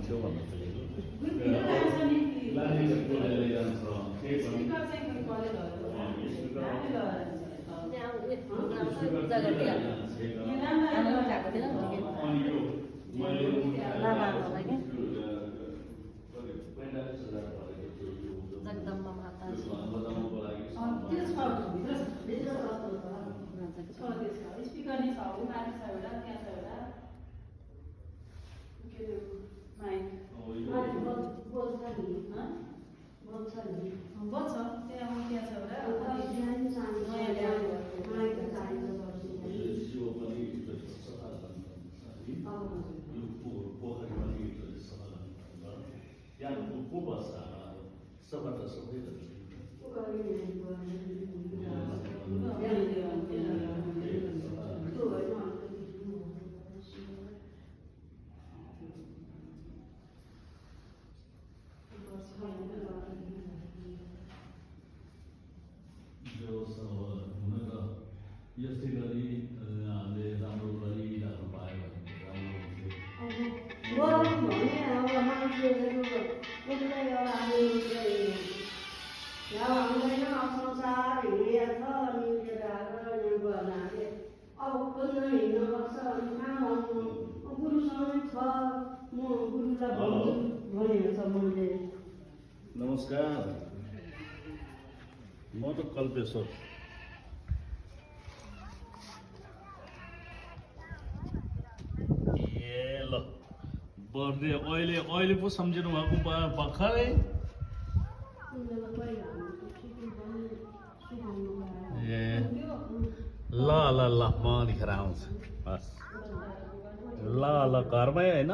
भन्थ्यो भन्न खोजेको जगदम्बा माता स्पिकर नि छ उ माथि छ एउटा त्यहाँ छ एउटा के त्यो माइक बल्छ त्यहाँ छ एउटा नयाँ त्यहाँको को बस्छ सबबाट सबै हुन त यस्तै गरी हामीले राम्रो गरिराख्नु पायो भने राम्रो नमस्कार म त कल्पेश्वर ए ल बर्थडे अहिले पो सम्झिनु भएको भर्खरै ए ल ल ल म अनिखेर आउँछु हस् ल ल घरमै होइन